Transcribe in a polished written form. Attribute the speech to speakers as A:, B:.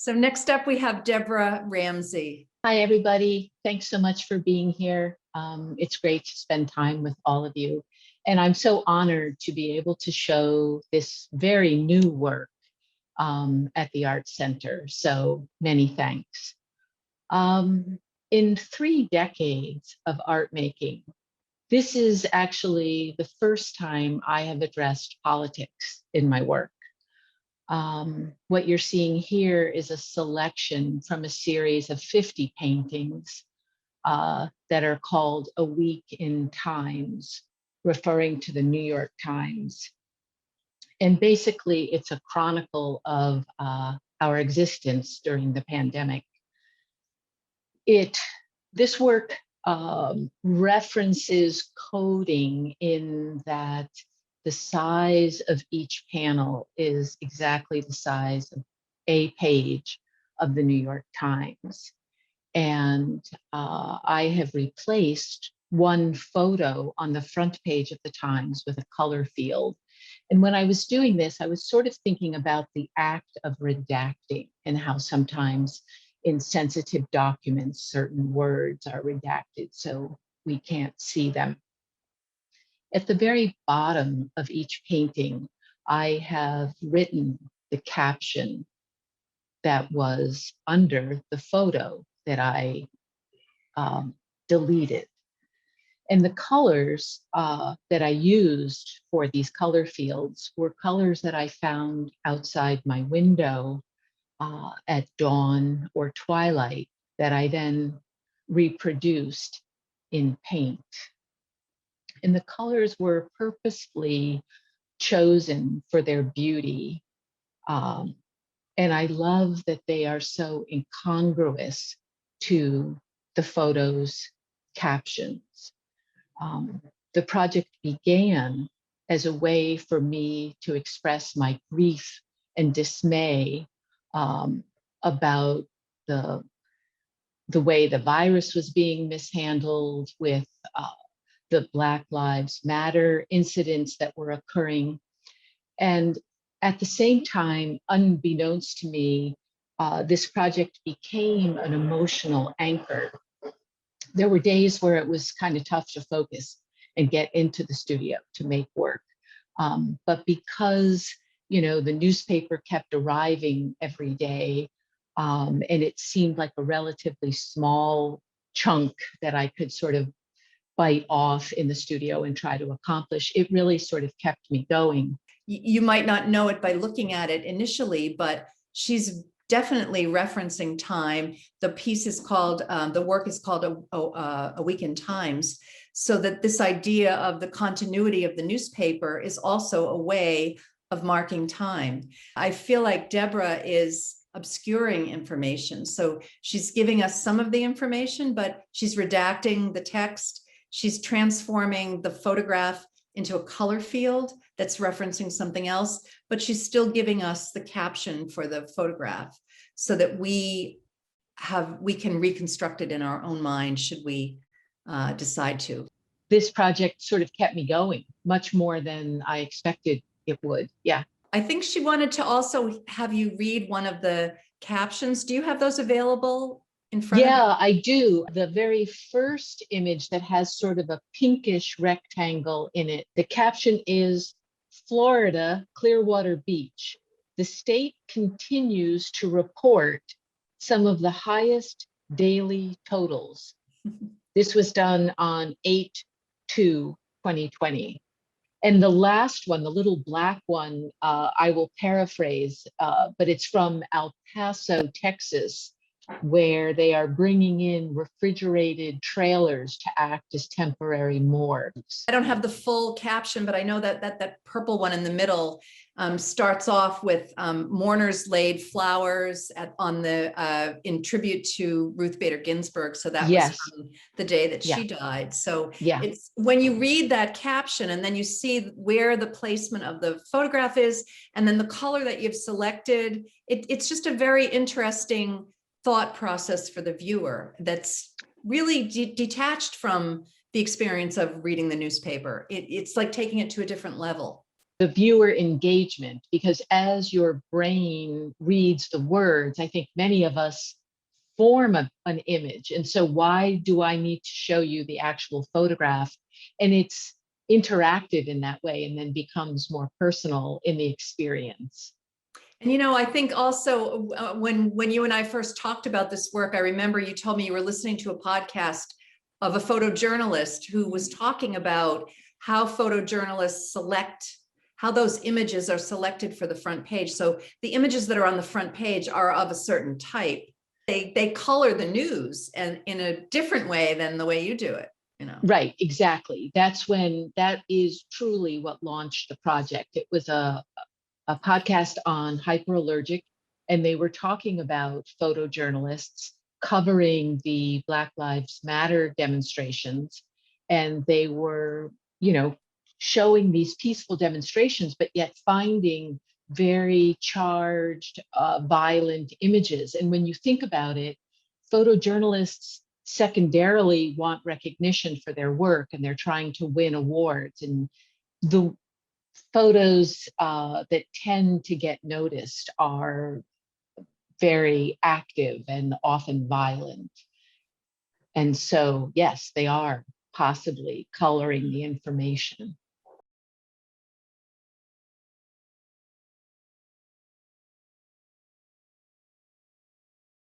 A: So next up, we have Debra Ramsay.
B: Hi, everybody. Thanks so much for being here. It's great to spend time with all of you. And I'm so honored to be able to show this very new work at the Arts Center. So many thanks. In 3 decades of art making, this is actually the first time I have addressed politics in my work. What you're seeing here is a selection from a series of 50 paintings that are called A Week in Times, referring to the New York Times. And basically, it's a chronicle of our existence during the pandemic. This work references coding in that the size of each panel is exactly the size of a page of the New York Times. And I have replaced one photo on the front page of the Times with a color field. And when I was doing this, I was sort of thinking about the act of redacting and how sometimes in sensitive documents, certain words are redacted so we can't see them. At the very bottom of each painting, I have written the caption that was under the photo that I deleted. And the colors that I used for these color fields were colors that I found outside my window at dawn or twilight that I then reproduced in paint. And the colors were purposefully chosen for their beauty. And I love that they are so incongruous to the photo's captions. The project began as a way for me to express my grief and dismay about the way the virus was being mishandled, with the Black Lives Matter incidents that were occurring. And at the same time, unbeknownst to me, this project became an emotional anchor. There were days where it was kind of tough to focus and get into the studio to make work. But because, the newspaper kept arriving every day, and it seemed like a relatively small chunk that I could sort of bite off in the studio and try to accomplish, it really sort of kept me going.
A: You might not know it by looking at it initially, but she's definitely referencing time. The piece is called, the work is called A Week in Times, so that this idea of the continuity of the newspaper is also a way of marking time. I feel like Debra is obscuring information. So she's giving us some of the information, but she's redacting the text. She's transforming the photograph into a color field that's referencing something else, but she's still giving us the caption for the photograph so that we can reconstruct it in our own mind should we decide to.
B: This project sort of kept me going much more than I expected it would. Yeah.
A: I think she wanted to also have you read one of the captions. Do you have those available in front of you?
B: Yeah, I do. The very first image that has sort of a pinkish rectangle in it, the caption is Florida, Clearwater Beach. The state continues to report some of the highest daily totals. This was done on 8/2/2020. And the last one, the little black one, I will paraphrase, but it's from El Paso, Texas, where they are bringing in refrigerated trailers to act as temporary morgues.
A: I don't have the full caption, but I know that purple one in the middle starts off with mourners laid flowers in tribute to Ruth Bader Ginsburg. So that was from the day that she died. So it's when you read that caption and then you see where the placement of the photograph is, and then the color that you've selected, it's just a very interesting thought process for the viewer that's really detached from the experience of reading the newspaper. It's like taking it to a different level.
B: the viewer engagement, because as your brain reads the words, I think many of us form an image. And so why do I need to show you the actual photograph? And it's interactive in that way, and then becomes more personal in the experience.
A: And I think also when you and I first talked about this work, I remember you told me you were listening to a podcast of a photojournalist who was talking about how photojournalists select, how those images are selected for the front page. So the images that are on the front page are of a certain type. They color the news and in a different way than the way you do it.
B: Right, exactly. That is truly what launched the project. It was a podcast on hyperallergic, and they were talking about photojournalists covering the Black Lives Matter demonstrations. And they were, showing these peaceful demonstrations, but yet finding very charged, violent images. And when you think about it, photojournalists secondarily want recognition for their work, and they're trying to win awards. And the photos that tend to get noticed are very active and often violent. And so, yes, they are possibly coloring the information.